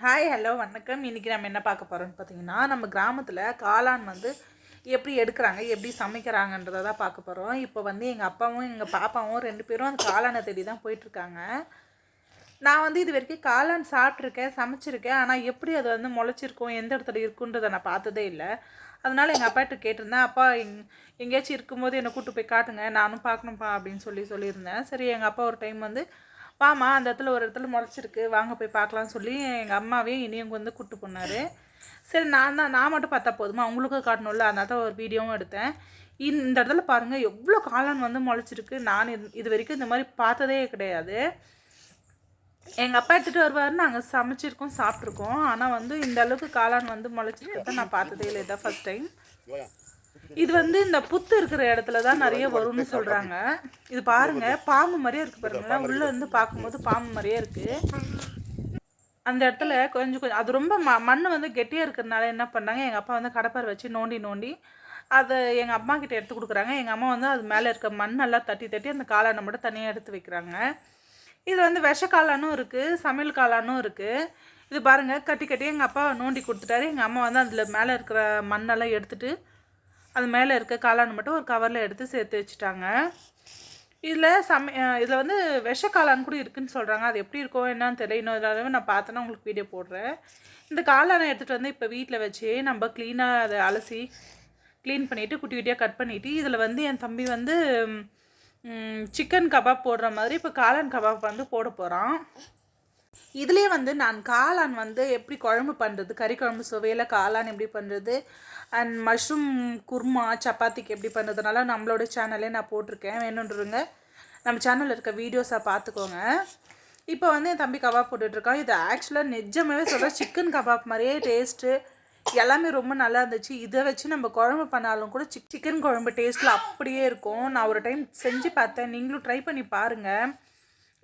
Hi hello வணக்கம். இன்றைக்கி நம்ம என்ன பார்க்க போகிறோம்னு பார்த்தீங்கன்னா, நம்ம கிராமத்தில் காளான் வந்து எப்படி எடுக்கிறாங்க, எப்படி சமைக்கிறாங்கன்றதை தான் பார்க்க போகிறோம். இப்போ வந்து எங்கள் அப்பாவும் எங்கள் பாப்பாவும் 2 பேரும் அந்த காளானை தேடி தான் போயிட்டுருக்காங்க. நான் வந்து இது வரைக்கும் காளான் சாப்பிட்ருக்கேன், சமைச்சிருக்கேன். ஆனால் எப்படி அது வந்து முளைச்சிருக்கும், எந்த இடத்துல இருக்குன்றதை நான் பார்த்ததே இல்லை. அதனால் எங்கள் அப்பாட்ட கேட்டிருந்தேன். அப்பா எங்கேயாச்சும் இருக்கும்போது என்னை கூப்பிட்டு போய் காட்டுங்க, நானும் பார்க்கணும்ப்பா அப்படின்னு சொல்லியிருந்தேன். சரி, எங்கள் அப்பா ஒரு டைம் வந்து வாமா அந்த இடத்துல ஒரு இடத்துல முளைச்சிருக்கு, வாங்க போய் பார்க்கலான்னு சொல்லி எங்கள் அம்மாவையும் இனியும் வந்து கூப்பிட்டு போனார். சரி, நான் மட்டும் பார்த்தா போதுமா, அவங்களுக்கும் காட்டணும்ல, அதனால தான் ஒரு வீடியோவும் எடுத்தேன். இந்த இடத்துல பாருங்கள் எவ்வளோ காளான் வந்து முளைச்சிருக்கு. நான் இது வரைக்கும் இந்த மாதிரி பார்த்ததே கிடையாது. எங்கள் அப்பா எடுத்துகிட்டு வருவார், நாங்கள் சமைச்சிருக்கோம், சாப்பிட்ருக்கோம். ஆனால் வந்து இந்த அளவுக்கு காளான் வந்து முளைச்சிருக்கிறத நான் பார்த்ததே இல்லை, இதான் ஃபஸ்ட் டைம். இது வந்து இந்த புத்து இருக்கிற இடத்துல தான் நிறைய வரும்னு சொல்கிறாங்க. இது பாருங்கள், பாம்பு மாதிரியே இருக்குது பாருங்களேன். உள்ளே வந்து பார்க்கும்போது பாம்பு மாதிரியே இருக்குது. அந்த இடத்துல கொஞ்சம் அது ரொம்ப மண் வந்து கெட்டியாக இருக்கிறதுனால என்ன பண்ணாங்க, எங்கள் அப்பா வந்து கடப்பாரை வச்சு நோண்டி அதை எங்கள் அம்மா கிட்டே எடுத்து கொடுக்குறாங்க. எங்கள் அம்மா வந்து அது மேலே இருக்க மண்ணெல்லாம் தட்டி அந்த காளானை மட்டும் தனியாக எடுத்து வைக்கிறாங்க. இது வந்து விஷ காளானும் இருக்குது, சமையல் காளானும் இருக்குது. இது பாருங்கள், கட்டி எங்கள் அப்பா நோண்டி கொடுத்துட்டாரு. எங்கள் அம்மா வந்து அதில் மேலே இருக்கிற மண்ணெல்லாம் எடுத்துகிட்டு அது மேலே இருக்க காளான் மட்டும் ஒரு கவரில் எடுத்து சேர்த்து வச்சுட்டாங்க. இதில் வந்து விஷ காளான் கூட இருக்குதுன்னு சொல்கிறாங்க. அது எப்படி இருக்கும் என்னன்னு தெரியல. இன்னொரு தடவை நான் பார்த்தேன்னா உங்களுக்கு வீடியோ போடுறேன். இந்த காளானை எடுத்துகிட்டு வந்து இப்போ வீட்டில் வச்சு நம்ம க்ளீனாக அதை அலசி க்ளீன் பண்ணிவிட்டு குட்டி குட்டியாக கட் பண்ணிவிட்டு இதில் வந்து என் தம்பி வந்து சிக்கன் கபாப் போடுற மாதிரி இப்போ காளான் கபாப் வந்து போட போகிறான். இதுலேயே வந்து நான் காளான் வந்து எப்படி குழம்பு பண்ணுறது, கறி குழம்பு சுவையில் காளான் எப்படி பண்ணுறது, அண்ட் மஷ்ரூம் குருமா சப்பாத்திக்கு எப்படி பண்ணுறதுனால நம்மளோட சேனலே நான் போட்டிருக்கேன். வேணுன்றவங்க நம்ம சேனலில் இருக்க வீடியோஸை பார்த்துக்கோங்க. இப்போ வந்து என் தம்பி கபாப் போட்டுட்ருக்கான். இது ஆக்சுவலாக நிஜமாகவே சொல்கிறேன், சிக்கன் கபாப் மாதிரியே டேஸ்ட்டு எல்லாமே ரொம்ப நல்லா இருந்துச்சு. இதை வச்சு நம்ம குழம்பு பண்ணாலும் கூட சிக்கன் குழம்பு டேஸ்ட்டில் அப்படியே இருக்கும். நான் ஒரு டைம் செஞ்சு பார்த்தேன், நீங்களும் ட்ரை பண்ணி பாருங்கள்.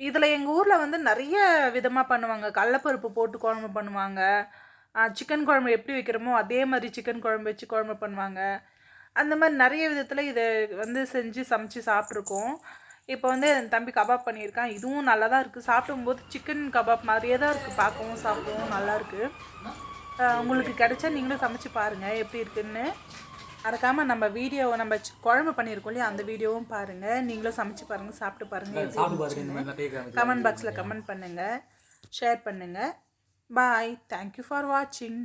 இதில் எங்கள் ஊரில் வந்து நிறைய விதமாக பண்ணுவாங்க. கடலப்பருப்பு போட்டு குழம்பு பண்ணுவாங்க. சிக்கன் குழம்பு எப்படி வைக்கிறோமோ அதே மாதிரி சிக்கன் குழம்பு வச்சு குழம்பு பண்ணுவாங்க. அந்த மாதிரி நிறைய விதத்தில் இதை வந்து செஞ்சு சமைச்சு சாப்பிட்ருக்கோம். இப்போ வந்து என் தம்பி கபாப் பண்ணியிருக்கான். இதுவும் நல்லா தான் இருக்குது. சாப்பிடும்போது சிக்கன் கபாப் மாதிரியே தான் இருக்குது, பார்க்கவும் சாப்பிடவும் நல்லாயிருக்கு. உங்களுக்கு கிடைச்சா நீங்களும் சமைச்சு பாருங்கள் எப்படி இருக்குதுன்னு. மறக்காமல் நம்ம வீடியோ நம்ம குழம்பு பண்ணியிருக்கோம் இல்லையா, அந்த வீடியோவும் பாருங்கள். நீங்களும் சமைச்சு பாருங்கள், சாப்பிட்டு பாருங்கள். கமெண்ட் பாக்ஸில் கமெண்ட் பண்ணுங்கள், ஷேர் பண்ணுங்கள். பாய். தேங்க்யூ ஃபார் வாட்சிங்.